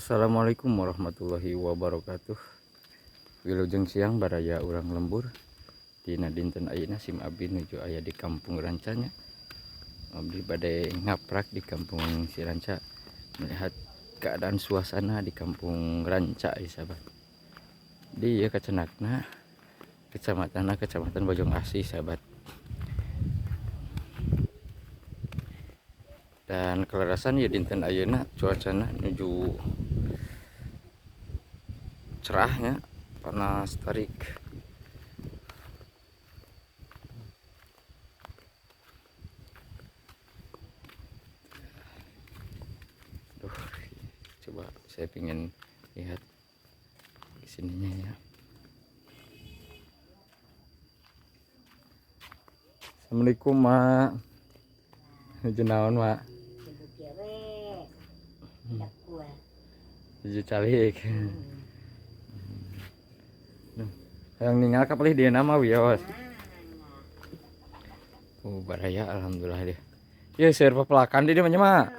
Assalamualaikum warahmatullahi wabarakatuh. Wilujeng siang baraya urang lembur dina dinten ayeuna sim abdi nuju aya di kampung Rancanya. Abdi bade ngaprak di kampung Siranca melihat keadaan suasana di kampung Ranca sahabat. Di kacenakna kecamatan Bojong Asih sahabat. Dan kelarasan ya dinten ayeuna cuacana nuju cerahnya, panas terik. Duh, coba saya pengen lihat kesininya ya. Assalamualaikum mak. Jenaon mak. Tujuh calik. Yang ninggal kapalih dia nama wios. Baraya alhamdulillah dia. Ya serba pelakan dia namanya mak.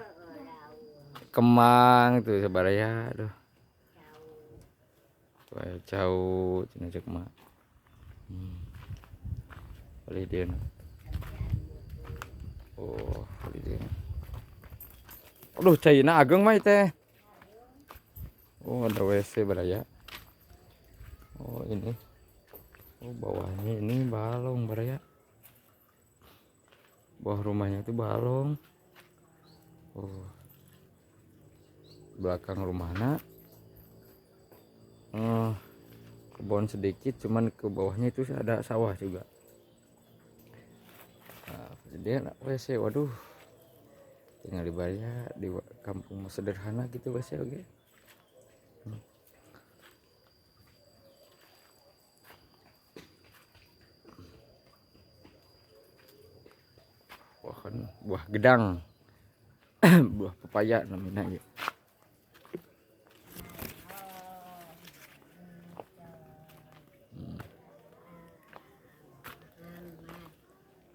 Kemang tuh sebaraya aduh. Jauh cenah mak. Palih dia. Oh, palih dia. Aduh caina ageng mah teh. Oh, ada WC baraya. Oh, ini. Oh, bawahnya ini balong baraya. Bawah rumahnya itu balong. Oh. Belakang rumahnya kebun sedikit, cuman ke bawahnya itu ada sawah juga. Nah, dia WC, waduh. Tinggal di baraya di kampung sederhana gitu WC oke. Wah kan buah gedang. Buah pepaya namanya ya.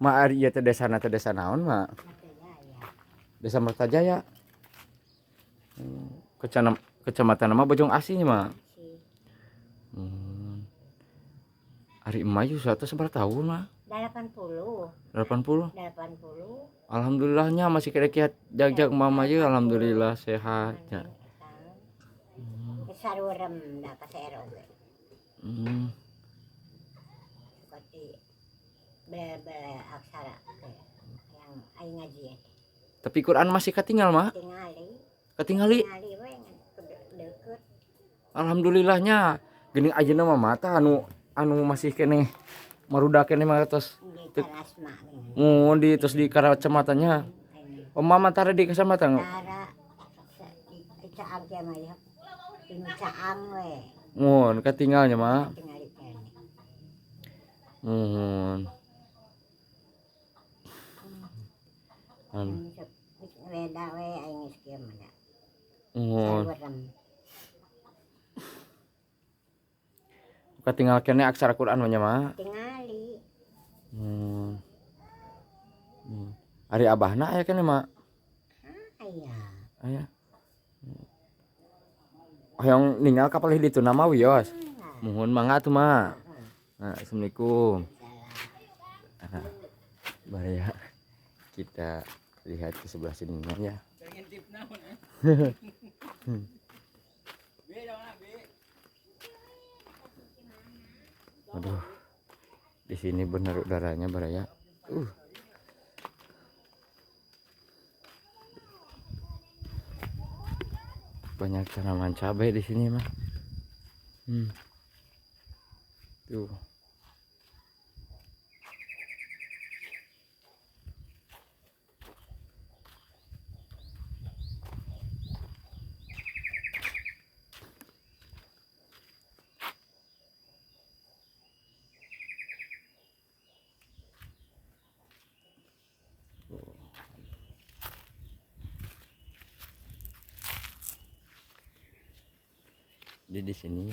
Ma ari ieu teh desa naon mak? Desa Mertajaya. Kecamatan nama Bojong Asih mak. Ari emak satu seberapa tahun mak? 80. 80. 80. Alhamdulillahnya masih kira-kira jag mama ya alhamdulillah sehat ya. Sarurem da pasero ge. Seperti be aksara yang aing ngaji ya. Tapi Quran masih ketinggal mah? Ketingali. Tingali we deukeut. Alhamdulillahnya geuning ajeuna mah mata anu masih keneh marudak keneh mah tos. Di terus di kacamatannya. Mama tara di kecamatan. Tara caang ge mah ya. Di caang we. Mun ketinggalnya mah. Tingali kene. Weda we aing geus kieu mah. Sarurem. Ketinggal kene aksara Quran mah nya mah. Tingali. Ari abahna aya kene mak. Aya. Aya. Hoyong ninggal kapalih ditu nama wios. Muhun mangga tuh mak. Nah, assalamualaikum. Baraya kita lihat ke sebelah sini ya. Aduh, di sini bener udaranya baraya. Banyak tanaman cabai di sini mah. Tuh. Jadi di sini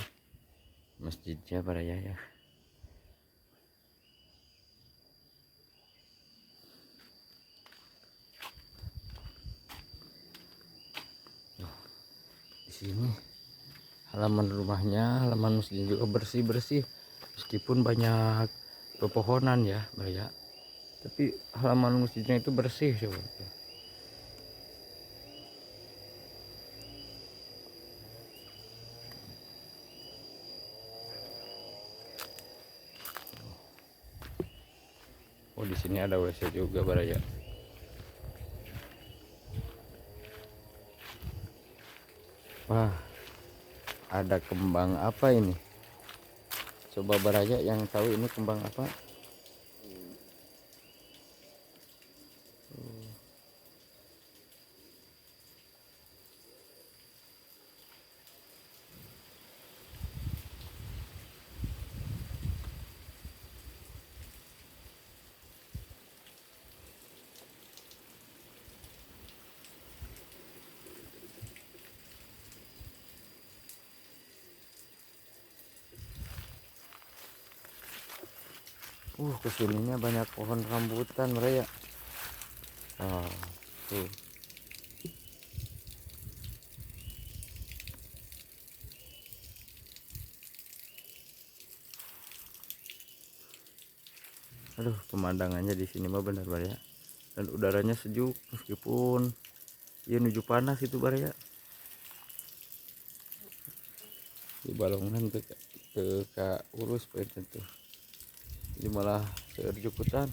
masjidnya baraya ya. Di Ini halaman rumahnya, halaman masjidnya juga bersih-bersih. Meskipun banyak pepohonan ya, Baraya. Tapi halaman masjidnya itu bersih coba. Oh, di sini ada WC juga, Baraya. Wah, ada kembang apa ini? Coba Baraya yang tahu ini kembang apa? Kesininya banyak pohon rambutan, Baraya. Tuh. Aduh, pemandangannya di sini mah benar, Baraya. Dan udaranya sejuk meskipun ya menuju panas itu, Baraya. Di Balongan ke Urus poin tentu. Jadi malah seerjukutan.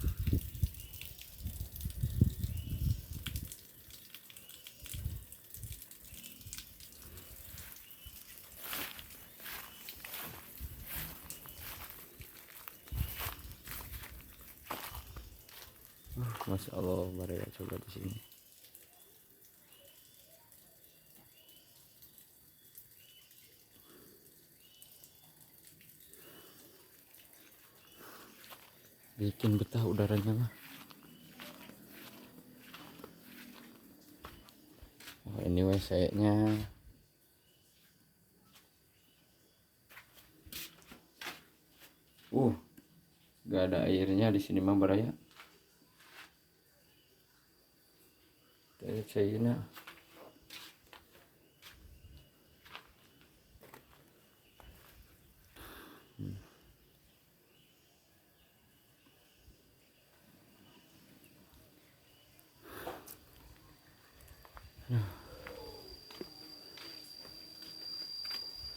Masya Allah, Baraya, coba di sini. Bikin betah udaranya mah. Oh, ini WC-nya. Gak ada airnya di sini mah, Baraya. China.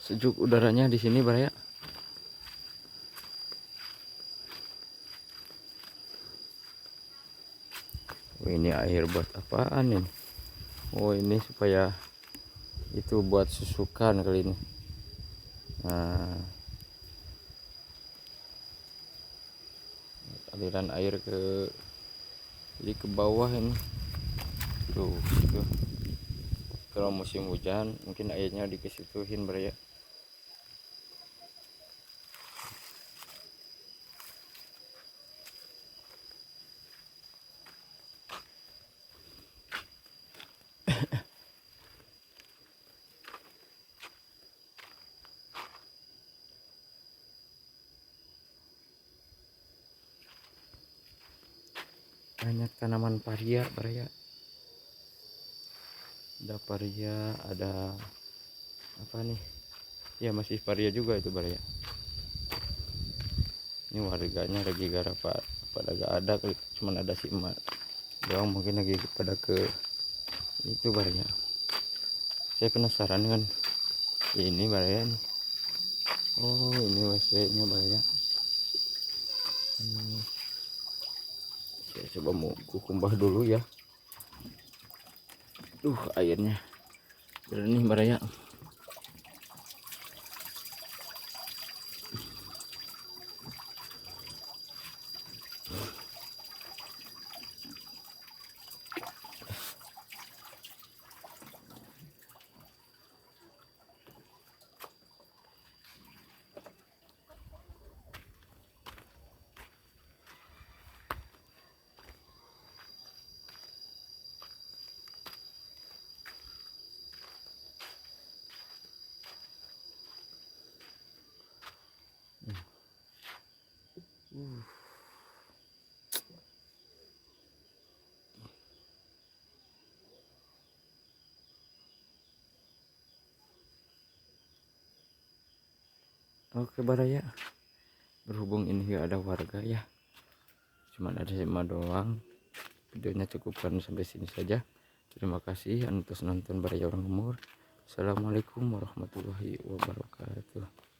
Sejuk udaranya di sini, Baraya. Oh, ini air buat apaan ini? Oh, ini supaya itu buat susukan kali ini. Nah, aliran air ke bawah ini. Tuh. Kalau musim hujan mungkin airnya dikesituhin, Baraya. Banyak tanaman paria, Baraya. Ada paria, ada apa nih? Ya masih paria juga itu, Baraya. Ini warganya lagi garapan pada gak ada, cuman ada si emak doang mungkin lagi pada ke itu, Baraya. Saya penasaran dengan ini, Baraya nih. Oh, ini WC nya, Baraya. Saya coba mau kumbah dulu ya. Airnya jernih, Baraya. Oke Baraya, berhubung ini gak ada warga ya, cuman ada Sima doang, videonya cukupkan sampai sini saja. Terima kasih atas nonton Baraya Orang Lembur. Assalamualaikum warahmatullahi wabarakatuh.